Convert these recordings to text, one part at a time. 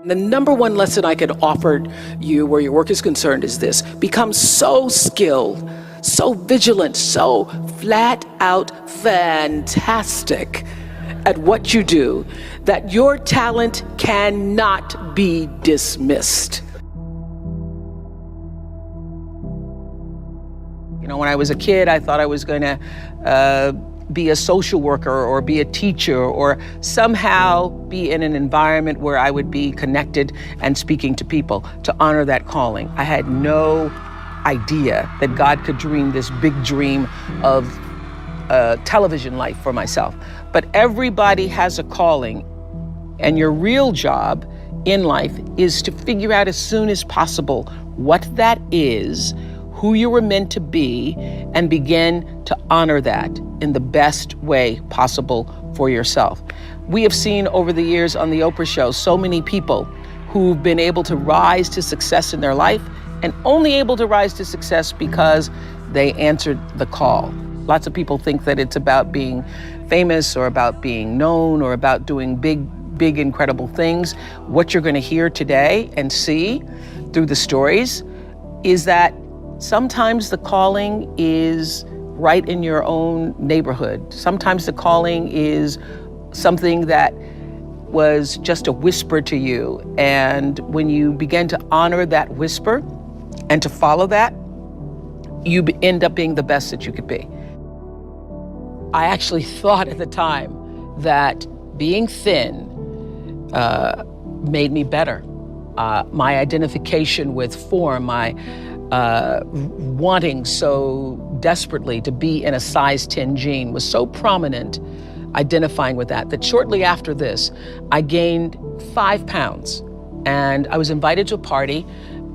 The number one lesson I could offer you where your work is concerned is this: become so skilled, so vigilant, so flat out fantastic at what you do that your talent cannot be dismissed. You know, when I was a kid, I thought I was going to be a social worker or be a teacher or somehow be in an environment where I would be connected and speaking to people to honor that calling. I had no idea that God could dream this big dream of television life for myself. But everybody has a calling, and your real job in life is to figure out as soon as possible what that is, who you were meant to be, and begin to honor that in the best way possible for yourself. We have seen over the years on the Oprah show so many people who've been able to rise to success in their life, and only able to rise to success because they answered the call. Lots of people think that it's about being famous or about being known or about doing big, incredible things. What you're going to hear today and see through the stories is that sometimes the calling is right in your own neighborhood. Sometimes the calling is something that was just a whisper to you. And when you begin to honor that whisper and to follow that, you end up being the best that you could be. I actually thought at the time that being thin made me better. My identification with form, my wanting so desperately to be in a size 10 jean was so prominent, identifying with that shortly after this, I gained 5 pounds. And I was invited to a party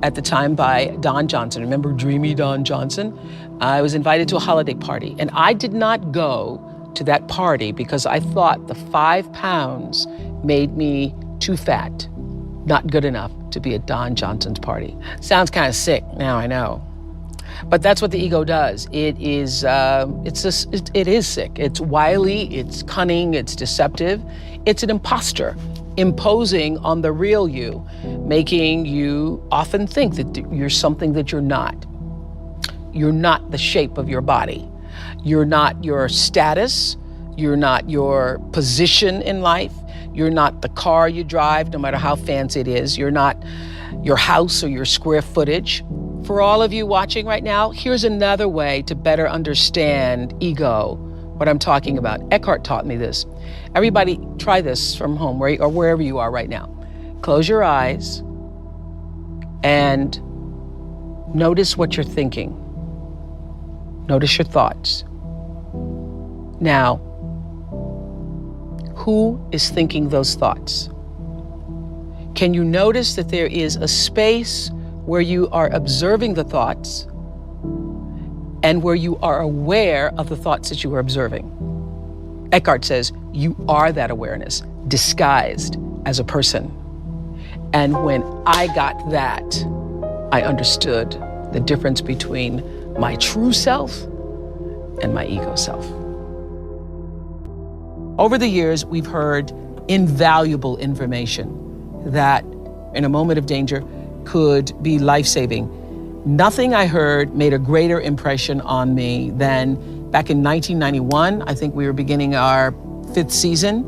at the time by Don Johnson. Remember Dreamy Don Johnson? I was invited to a holiday party, and I did not go to that party because I thought the 5 pounds made me too fat, not good enough to be at Don Johnson's party. Sounds kind of sick, now I know. But that's what the ego does. It is sick. It's wily, it's cunning, it's deceptive. It's an imposter imposing on the real you, making you often think that you're something that you're not. You're not the shape of your body. You're not your status. You're not your position in life. You're not the car you drive, no matter how fancy it is. You're not your house or your square footage. For all of you watching right now, here's another way to better understand ego, what I'm talking about. Eckhart taught me this. Everybody try this from home or wherever you are right now. Close your eyes and notice what you're thinking. Notice your thoughts. Now, who is thinking those thoughts? Can you notice that there is a space where you are observing the thoughts and where you are aware of the thoughts that you are observing? Eckhart says you are that awareness disguised as a person. And when I got that, I understood the difference between my true self and my ego self. Over the years, we've heard invaluable information that in a moment of danger could be life-saving. Nothing I heard made a greater impression on me than back in 1991. I think we were beginning our 5th season,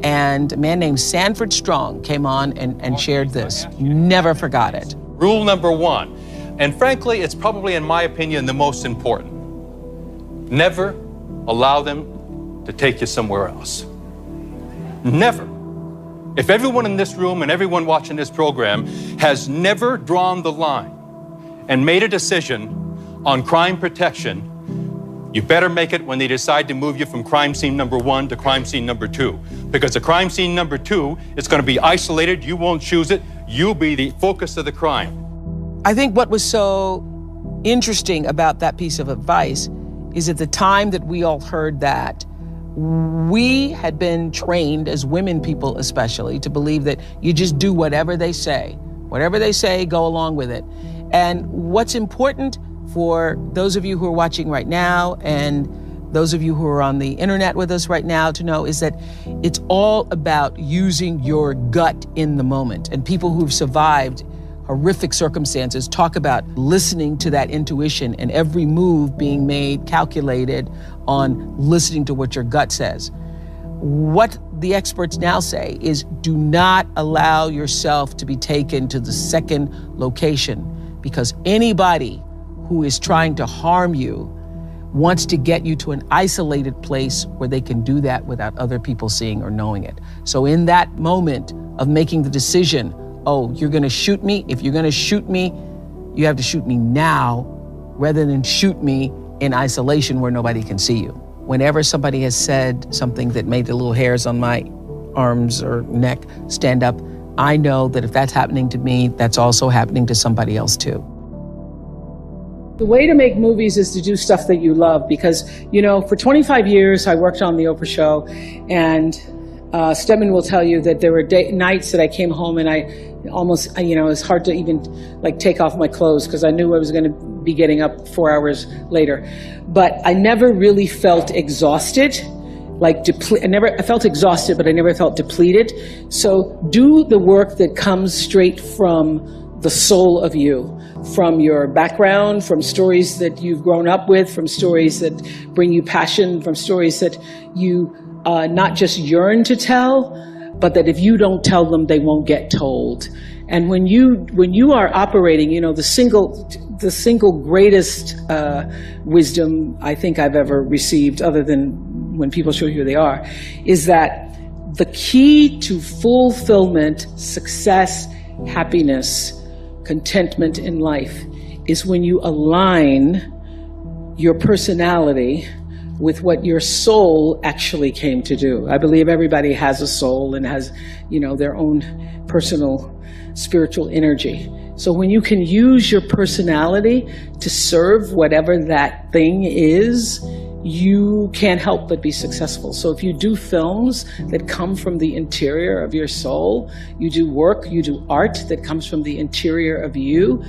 and a man named Sanford Strong came on and shared this. Never forgot it. Rule number 1, and frankly, it's probably, in my opinion, the most important. Never allow them to take you somewhere else. Never. If everyone in this room and everyone watching this program has never drawn the line and made a decision on crime protection, you better make it when they decide to move you from crime scene number 1 to crime scene number 2. Because the crime scene number 2 is going to be isolated, you won't choose it, you'll be the focus of the crime. I think what was so interesting about that piece of advice is at the time that we all heard that, we had been trained as women people especially to believe that you just do whatever they say. Whatever they say, go along with it. And what's important for those of you who are watching right now and those of you who are on the internet with us right now to know is that it's all about using your gut in the moment. And people who've survived horrific circumstances talk about listening to that intuition and every move being made calculated on listening to what your gut says. What the experts now say is do not allow yourself to be taken to the second location, because anybody who is trying to harm you wants to get you to an isolated place where they can do that without other people seeing or knowing it. So in that moment of making the decision, oh, you're gonna shoot me? If you're gonna shoot me, you have to shoot me now rather than shoot me in isolation where nobody can see you. Whenever somebody has said something that made the little hairs on my arms or neck stand up, I know that if that's happening to me, that's also happening to somebody else too. The way to make movies is to do stuff that you love, because, you know, for 25 years I worked on the Oprah show, and Stedman will tell you that there were nights that I came home and I almost, you know, it was hard to even like take off my clothes because I knew I was going to be getting up 4 hours later. But I never really felt exhausted, like I felt exhausted, but I never felt depleted. So do the work that comes straight from the soul of you, from your background, from stories that you've grown up with, from stories that bring you passion, from stories that you not just yearn to tell, but that if you don't tell them, they won't get told. And when you are operating, you know, the single greatest wisdom I think I've ever received, other than when people show you who they are, is that the key to fulfillment, success, happiness, contentment in life is when you align your personality with what your soul actually came to do. I believe everybody has a soul and has, you know, their own personal spiritual energy. So when you can use your personality to serve whatever that thing is, you can't help but be successful. So if you do films that come from the interior of your soul, you do work, you do art that comes from the interior of you,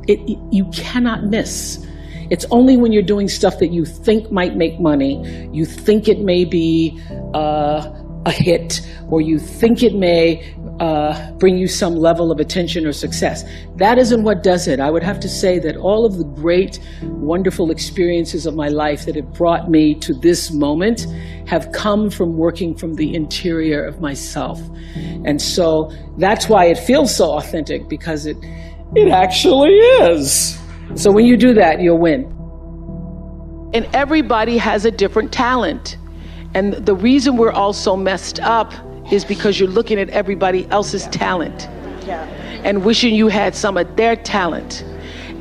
you cannot miss. It's only when you're doing stuff that you think might make money, you think it may be a hit, or you think it may bring you some level of attention or success. That isn't what does it. I would have to say that all of the great, wonderful experiences of my life that have brought me to this moment have come from working from the interior of myself. And so that's why it feels so authentic, because it actually is. So when you do that, you'll win. And everybody has a different talent. And the reason we're all so messed up is because you're looking at everybody else's talent and wishing you had some of their talent.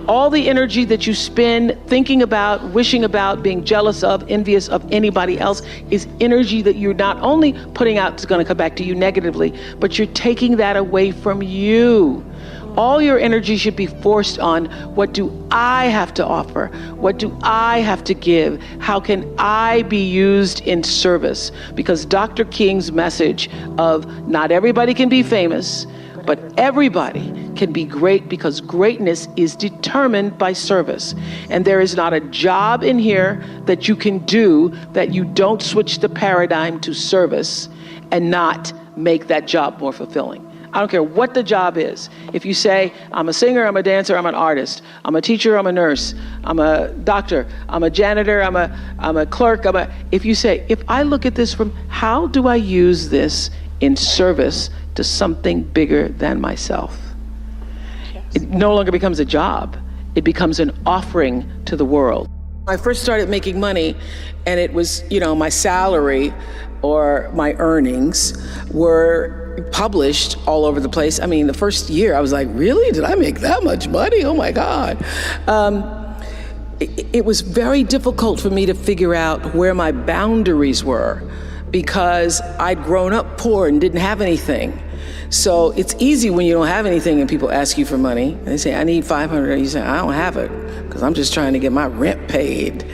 All the energy that you spend thinking about, wishing about, being jealous of, envious of anybody else is energy that you're not only putting out, it's going to come back to you negatively, but you're taking that away from you. All your energy should be forced on, what do I have to offer? What do I have to give? How can I be used in service? Because Dr. King's message of not everybody can be famous, but everybody can be great, because greatness is determined by service. And there is not a job in here that you can do that you don't switch the paradigm to service and not make that job more fulfilling. I don't care what the job is. If you say, I'm a singer, I'm a dancer, I'm an artist, I'm a teacher, I'm a nurse, I'm a doctor, I'm a janitor, I'm a clerk, if you say, if I look at this from, how do I use this in service to something bigger than myself? Yes. It no longer becomes a job. It becomes an offering to the world. I first started making money, and it was, you know, my salary or my earnings were published all over the place. I mean, the first year I was like, really? Did I make that much money? Oh my God. It was very difficult for me to figure out where my boundaries were, because I'd grown up poor and didn't have anything. So it's easy when you don't have anything and people ask you for money. And they say, I need $500. You say, I don't have it because I'm just trying to get my rent paid.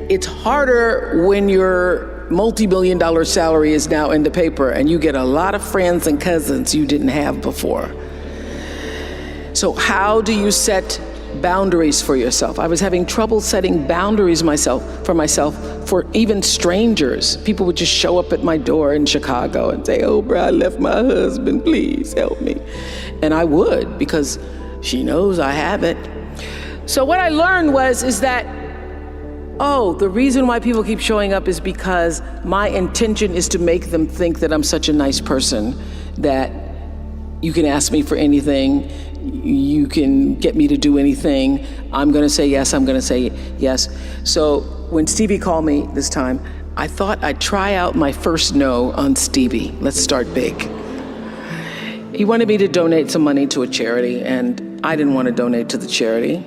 It's harder when your multi-million-dollar salary is now in the paper and you get a lot of friends and cousins you didn't have before. So how do you set boundaries for yourself. I was having trouble setting boundaries for myself, for even strangers. People would just show up at my door in Chicago and say, Oprah, I left my husband, please help me. And I would, because she knows I have it. So what I learned is that, the reason why people keep showing up is because my intention is to make them think that I'm such a nice person that you can ask me for anything, you can get me to do anything, I'm gonna say yes, I'm gonna say yes. So when Stevie called me this time, I thought I'd try out my first no on Stevie. Let's start big. He wanted me to donate some money to a charity, and I didn't want to donate to the charity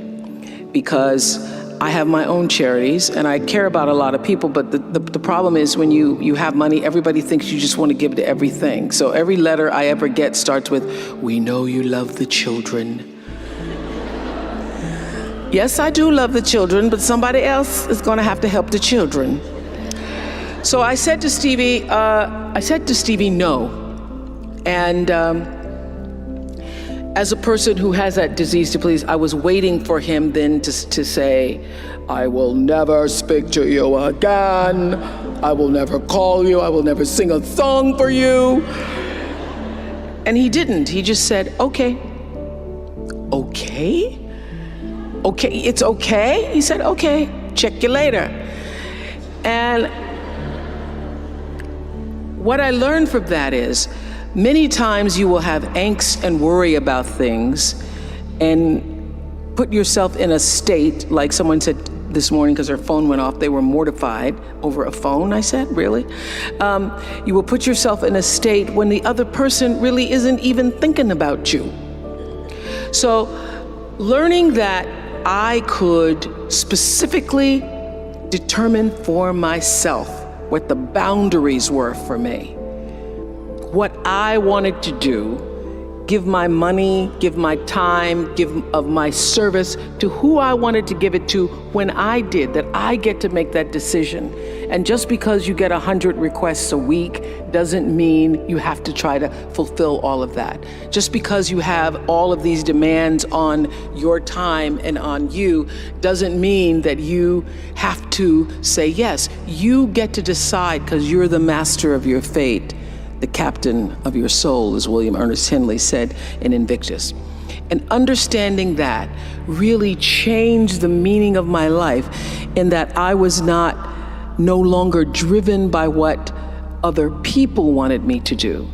because I have my own charities and I care about a lot of people, but the problem is when you have money, everybody thinks you just want to give to everything. So every letter I ever get starts with, we know you love the children. Yes, I do love the children, but somebody else is going to have to help the children. So I said to Stevie, no. And as a person who has that disease to please, I was waiting for him then to say, I will never speak to you again. I will never call you. I will never sing a song for you. And he didn't. He just said, okay. Okay? Okay, it's okay? He said, okay, check you later. And what I learned from that is, many times you will have angst and worry about things and put yourself in a state, like someone said this morning because their phone went off, they were mortified over a phone, I said, really? You will put yourself in a state when the other person really isn't even thinking about you. So learning that I could specifically determine for myself what the boundaries were for me, what I wanted to do, give my money, give my time, give of my service to who I wanted to give it to when I did, that I get to make that decision. And just because you get 100 requests a week doesn't mean you have to try to fulfill all of that. Just because you have all of these demands on your time and on you doesn't mean that you have to say yes. You get to decide because you're the master of your fate, the captain of your soul, as William Ernest Henley said in Invictus. And understanding that really changed the meaning of my life, in that I was no longer driven by what other people wanted me to do,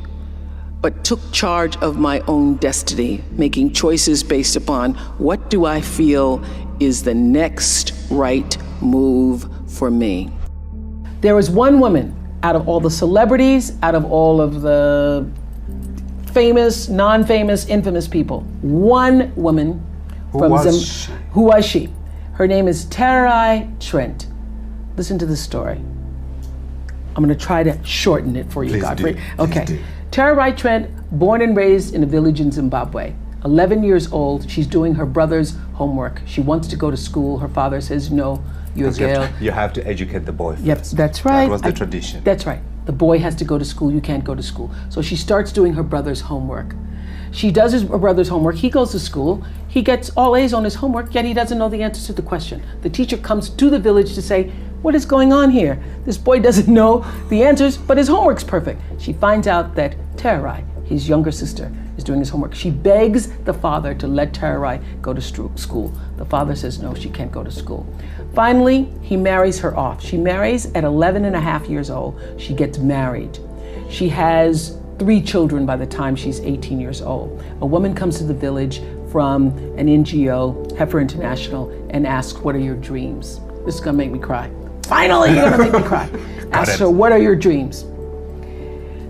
but took charge of my own destiny, making choices based upon what do I feel is the next right move for me. There was one woman out of all the celebrities, out of all of the famous, non-famous, infamous people, one woman Who was she? Her name is Terai Trent. Listen to this story. I'm gonna try to shorten it for you, Please Godfrey. do. Okay. Please do. Terai Trent, born and raised in a village in Zimbabwe. 11 years old, she's doing her brother's homework. She wants to go to school. Her father says, no, you're a girl. You have to educate the boy first. Yep, that's right. That was the tradition. That's right. The boy has to go to school, you can't go to school. So she starts doing her brother's homework. She does her brother's homework, he goes to school, he gets all A's on his homework, yet he doesn't know the answers to the question. The teacher comes to the village to say, what is going on here? This boy doesn't know the answers, but his homework's perfect. She finds out that Terai, his younger sister, is doing his homework. She begs the father to let Terai go to school. The father says, no, she can't go to school. Finally, he marries her off. She marries at 11 and a half years old. She gets married. She has 3 children by the time she's 18 years old. A woman comes to the village from an NGO, Heifer International, and asks, what are your dreams? This is gonna make me cry. Finally, you're gonna make me cry. Asks her, what are your dreams?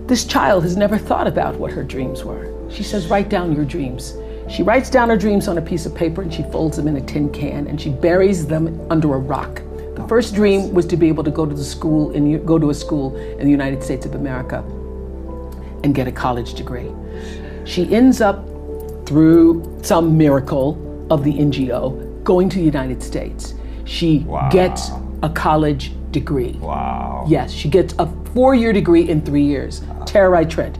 This child has never thought about what her dreams were. She says, write down your dreams. She writes down her dreams on a piece of paper and she folds them in a tin can and she buries them under a rock. The first dream was to be able to go to a school in the United States of America and get a college degree. She ends up, through some miracle of the NGO, going to the United States. She gets a college degree. Wow. Yes, she gets a 4-year degree in 3 years. Terai Trent.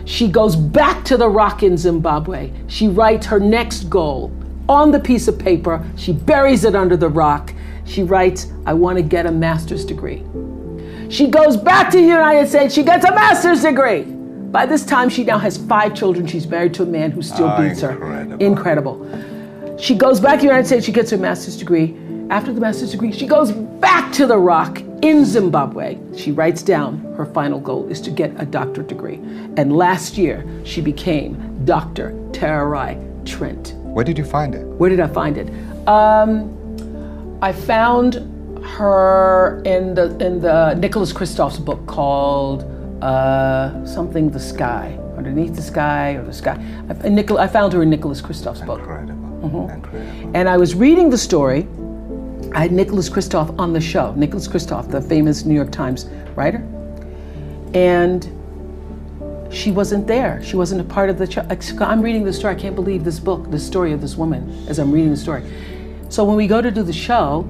She goes back to the rock in Zimbabwe. She writes her next goal, on the piece of paper. She buries it under the rock. She writes, I want to get a master's degree. She goes back to the United States. She gets a master's degree. By this time, she now has 5 children. She's married to a man who still beats her. Incredible. She goes back to the United States. She gets her master's degree. After the master's degree, she goes back to the rock in Zimbabwe. She writes down her final goal is to get a doctorate degree. And last year, she became Dr. Tererai Trent. Where did you find it? Where did I find it? I found her in the Nicholas Kristof's book called something the sky, underneath the sky or the sky. I found her in Nicholas Kristof's book. Incredible. Incredible. And I was reading the story. I had Nicholas Kristof on the show. Nicholas Kristof, the famous New York Times writer. And she wasn't there. She wasn't a part of the show. I'm reading the story. I can't believe this book, the story of this woman, as I'm reading the story. So when we go to do the show,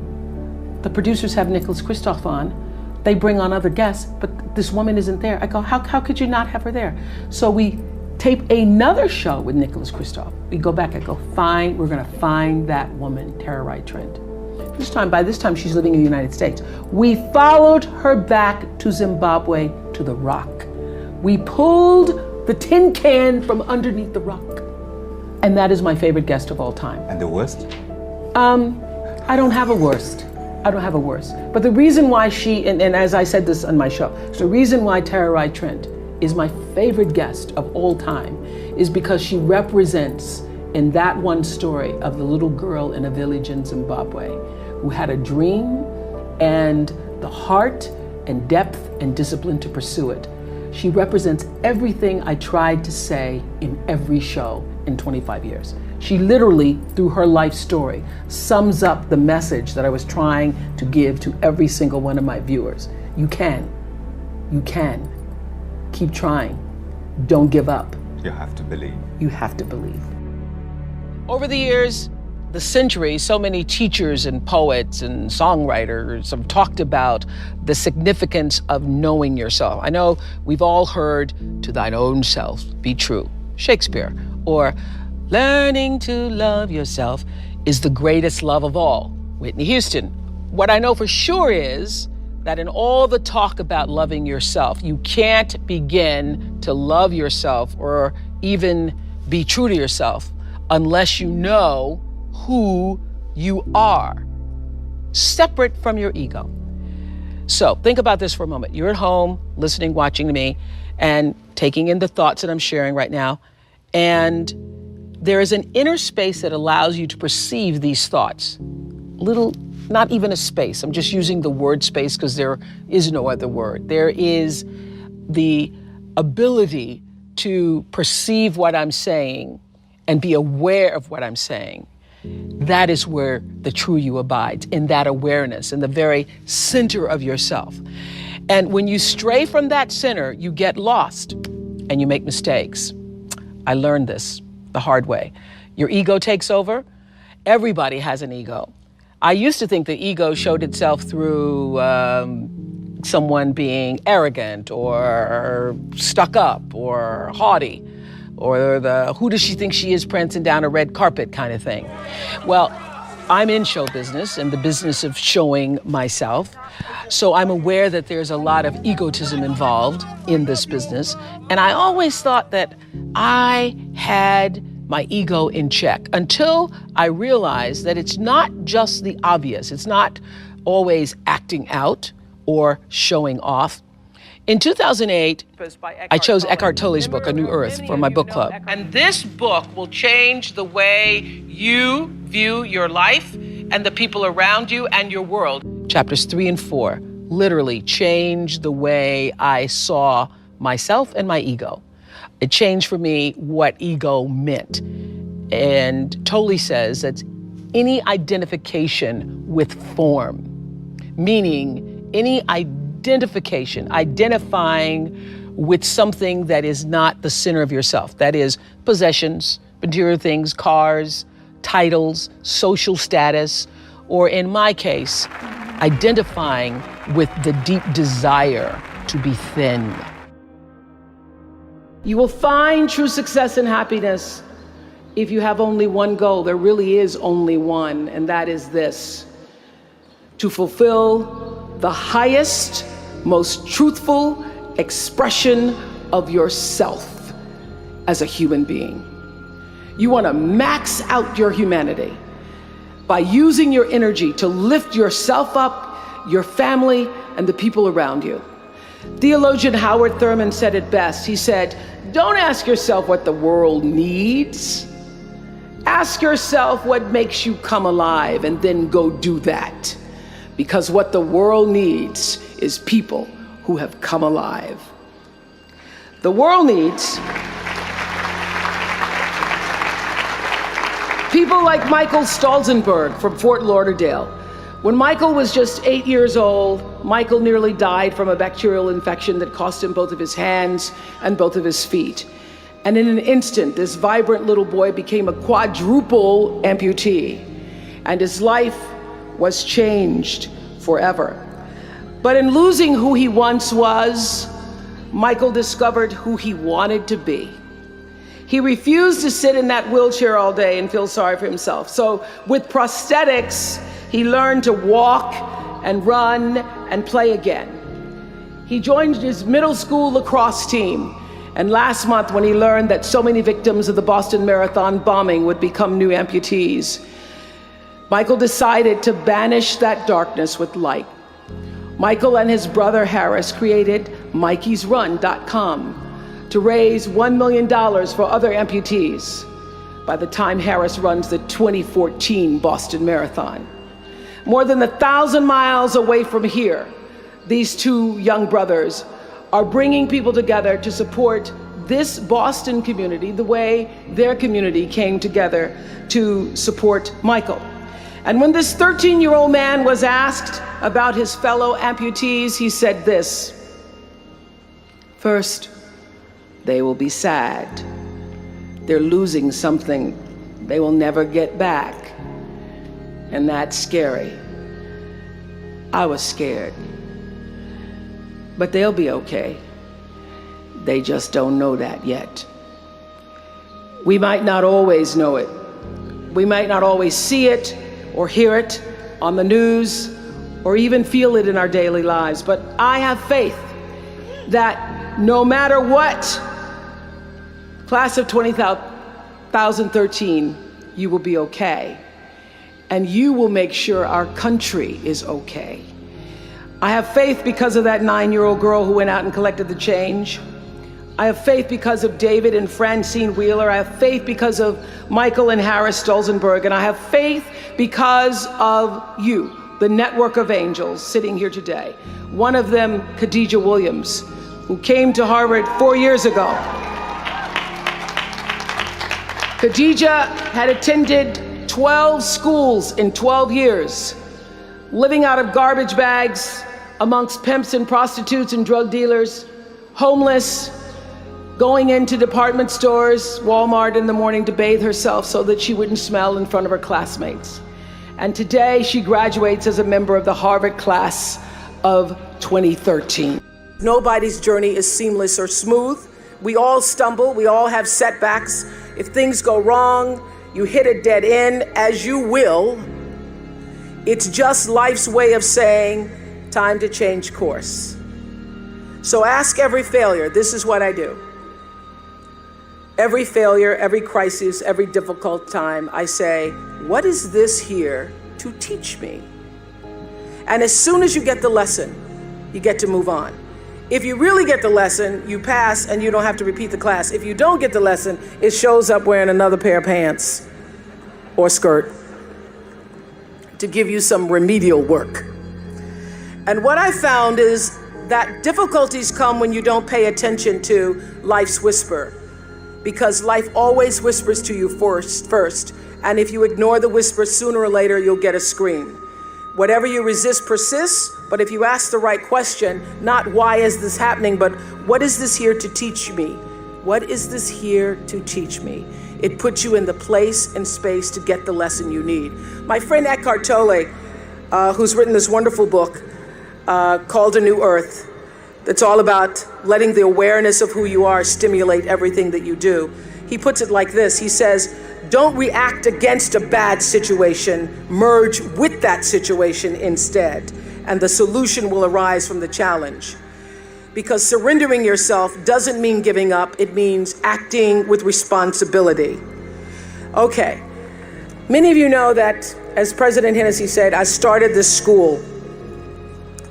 the producers have Nicholas Kristof on. They bring on other guests, but this woman isn't there. I go, how could you not have her there? So we tape another show with Nicholas Kristof. We go back, I go, fine, we're gonna find that woman, Tererai Trent. By this time, she's living in the United States. We followed her back to Zimbabwe, to the rock. We pulled the tin can from underneath the rock. And that is my favorite guest of all time. And the worst? I don't have a worst. I don't have a worst. But the reason why she, and as I said this on my show, so the reason why Tererai Trent is my favorite guest of all time is because she represents in that one story of the little girl in a village in Zimbabwe who had a dream and the heart and depth and discipline to pursue it. She represents everything I tried to say in every show in 25 years. She literally, through her life story, sums up the message that I was trying to give to every single one of my viewers. You can. Keep trying. Don't give up. You have to believe. You have to believe. Over the years, the centuries, so many teachers and poets and songwriters have talked about the significance of knowing yourself. I know we've all heard, to thine own self be true, Shakespeare, or learning to love yourself is the greatest love of all, Whitney Houston. What I know for sure is that in all the talk about loving yourself, you can't begin to love yourself or even be true to yourself unless you know who you are, separate from your ego. So think about this for a moment. You're at home, listening, watching to me, and taking in the thoughts that I'm sharing right now. And there is an inner space that allows you to perceive these thoughts. Not even a space. I'm just using the word space because there is no other word. There is the ability to perceive what I'm saying and be aware of what I'm saying. That is where the true you abides, in that awareness, in the very center of yourself. And when you stray from that center, you get lost and you make mistakes. I learned this the hard way. Your ego takes over. Everybody has an ego. I used to think the ego showed itself through someone being arrogant or stuck up or haughty, or the who does she think she is prancing down a red carpet kind of thing. Well, I'm in show business and the business of showing myself. So I'm aware that there's a lot of egotism involved in this business. And I always thought that I had my ego in check until I realized that it's not just the obvious. It's not always acting out or showing off. In 2008, I chose Eckhart Tolle's book, A New Earth, for my book club. And this book will change the way you view your life and the people around you and your world. Chapters 3 and 4 literally changed the way I saw myself and my ego. It changed for me what ego meant. And Tolle says that any identification with form, meaning any identifying with something that is not the center of yourself. That is possessions, material things, cars, titles, social status, or in my case, identifying with the deep desire to be thin. You will find true success and happiness if you have only one goal, there really is only one, and that is this: to fulfill the highest, most truthful expression of yourself as a human being. You want to max out your humanity by using your energy to lift yourself up, your family, and the people around you. Theologian Howard Thurman said it best. He said, "Don't ask yourself what the world needs. Ask yourself what makes you come alive, and then go do that. Because what the world needs is people who have come alive." The world needs people like Michael Stolzenberg from Fort Lauderdale. When Michael was just 8 years old, Michael nearly died from a bacterial infection that cost him both of his hands and both of his feet. And in an instant, this vibrant little boy became a quadruple amputee, and his life was changed forever. But in losing who he once was, Michael discovered who he wanted to be. He refused to sit in that wheelchair all day and feel sorry for himself. So with prosthetics, he learned to walk and run and play again. He joined his middle school lacrosse team. And last month, when he learned that so many victims of the Boston Marathon bombing would become new amputees, Michael decided to banish that darkness with light. Michael and his brother Harris created MikeysRun.com to raise $1 million for other amputees by the time Harris runs the 2014 Boston Marathon. More than 1,000 miles away from here, these two young brothers are bringing people together to support this Boston community the way their community came together to support Michael. And when this 13-year-old man was asked about his fellow amputees, he said this: "First, they will be sad. They're losing something they will never get back. And that's scary. I was scared. But they'll be okay. They just don't know that yet." We might not always know it. We might not always see it or hear it on the news or even feel it in our daily lives. But I have faith that no matter what, class of 2013, you will be okay. And you will make sure our country is okay. I have faith because of that 9-year-old girl who went out and collected the change. I have faith because of David and Francine Wheeler. I have faith because of Michael and Harris Stolzenberg. And I have faith because of you, the network of angels sitting here today. One of them, Khadijah Williams, who came to Harvard 4 years ago. Khadijah had attended 12 schools in 12 years, living out of garbage bags amongst pimps and prostitutes and drug dealers, homeless, going into department stores, Walmart in the morning to bathe herself so that she wouldn't smell in front of her classmates. And today she graduates as a member of the Harvard class of 2013. Nobody's journey is seamless or smooth. We all stumble, we all have setbacks. If things go wrong, you hit a dead end, as you will. It's just life's way of saying, time to change course. So ask every failure. This is what I do. Every failure, every crisis, every difficult time, I say, what is this here to teach me? And as soon as you get the lesson, you get to move on. If you really get the lesson, you pass and you don't have to repeat the class. If you don't get the lesson, it shows up wearing another pair of pants or skirt to give you some remedial work. And what I found is that difficulties come when you don't pay attention to life's whisper, because life always whispers to you first. And if you ignore the whisper, sooner or later, you'll get a scream. Whatever you resist persists, but if you ask the right question, not why is this happening, but what is this here to teach me? What is this here to teach me? It puts you in the place and space to get the lesson you need. My friend Eckhart Tolle, who's written this wonderful book called A New Earth, that's all about letting the awareness of who you are stimulate everything that you do. He puts it like this. He says, don't react against a bad situation, merge with that situation instead, and the solution will arise from the challenge. Because surrendering yourself doesn't mean giving up, it means acting with responsibility. Okay, many of you know that, as President Hennessy said, I started this school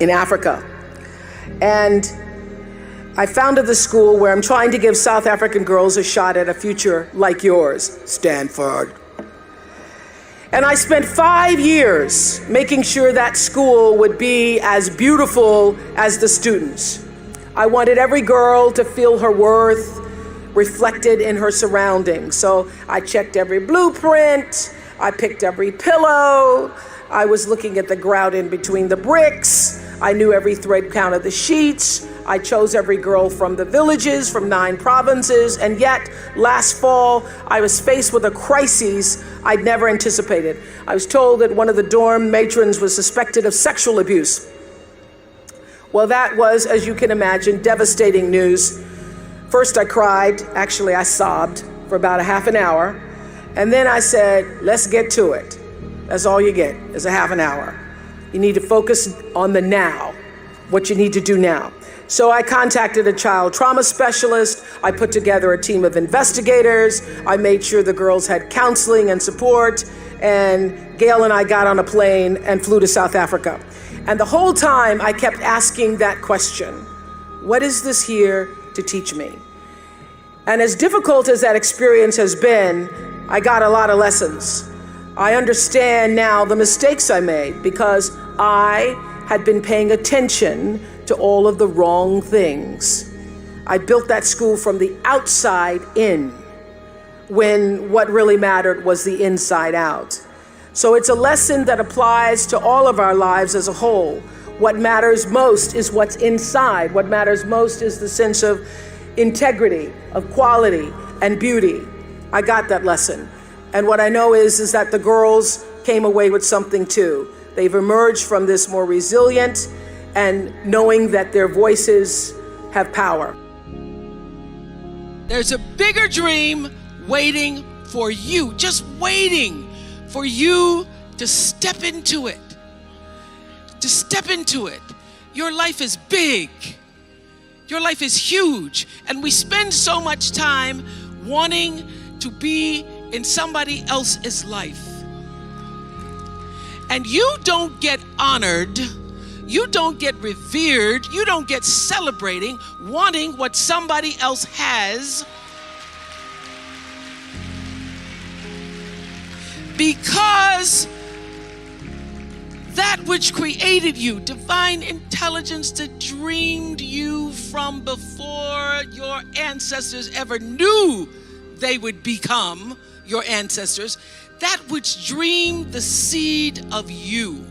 in Africa. And I founded the school where I'm trying to give South African girls a shot at a future like yours, Stanford. And I spent 5 years making sure that school would be as beautiful as the students. I wanted every girl to feel her worth reflected in her surroundings. So I checked every blueprint, I picked every pillow, I was looking at the grout in between the bricks, I knew every thread count of the sheets, I chose every girl from the villages, from 9 provinces, and yet last fall I was faced with a crisis I'd never anticipated. I was told that one of the dorm matrons was suspected of sexual abuse. Well, that was, as you can imagine, devastating news. First I cried, actually I sobbed for about a half an hour, and then I said, let's get to it. That's all you get, is a half an hour. You need to focus on the now, what you need to do now. So I contacted a child trauma specialist, I put together a team of investigators, I made sure the girls had counseling and support, and Gail and I got on a plane and flew to South Africa. And the whole time I kept asking that question, what is this here to teach me? And as difficult as that experience has been, I got a lot of lessons. I understand now the mistakes I made because I had been paying attention to all of the wrong things. I built that school from the outside in, when what really mattered was the inside out. So it's a lesson that applies to all of our lives as a whole. What matters most is what's inside. What matters most is the sense of integrity, of quality, and beauty. I got that lesson. And what I know is that the girls came away with something too. They've emerged from this more resilient and knowing that their voices have power. There's a bigger dream waiting for you, just waiting for you to step into it. To step into it. Your life is big. Your life is huge. And we spend so much time wanting to be in somebody else's life. And you don't get honored, you don't get revered, you don't get celebrating wanting what somebody else has, because that which created you, divine intelligence that dreamed you from before your ancestors ever knew they would become your ancestors, that which dreamed the seed of you,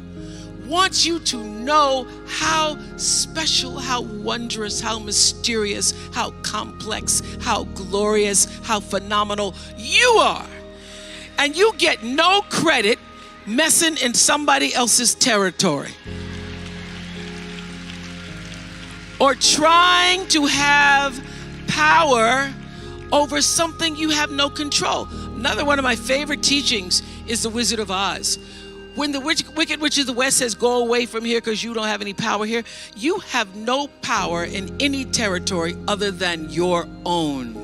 wants you to know how special, how wondrous, how mysterious, how complex, how glorious, how phenomenal you are. And you get no credit messing in somebody else's territory or trying to have power over something you have no control. Another one of my favorite teachings is The Wizard of Oz. When the Wicked Witch of the West says, go away from here because you don't have any power here, you have no power in any territory other than your own.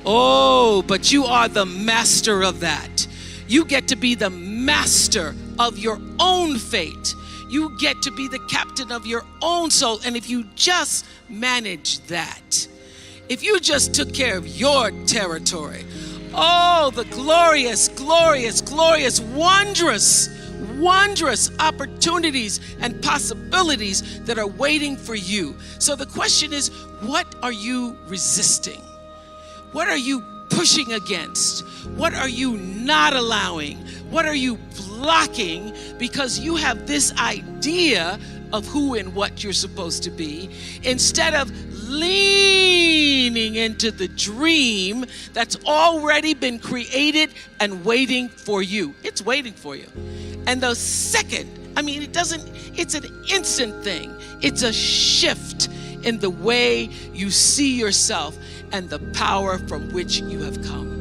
Oh, but you are the master of that. You get to be the master of your own fate. You get to be the captain of your own soul. And if you just manage that, if you just took care of your territory, oh, the glorious, glorious, glorious, wondrous, wondrous opportunities and possibilities that are waiting for you. So the question is, what are you resisting? What are you pushing against? What are you not allowing? What are you blocking because you have this idea of who and what you're supposed to be, instead of leaning into the dream that's already been created and waiting for you. It's waiting for you. And the second, it's an instant thing. It's a shift. in the way you see yourself and the power from which you have come.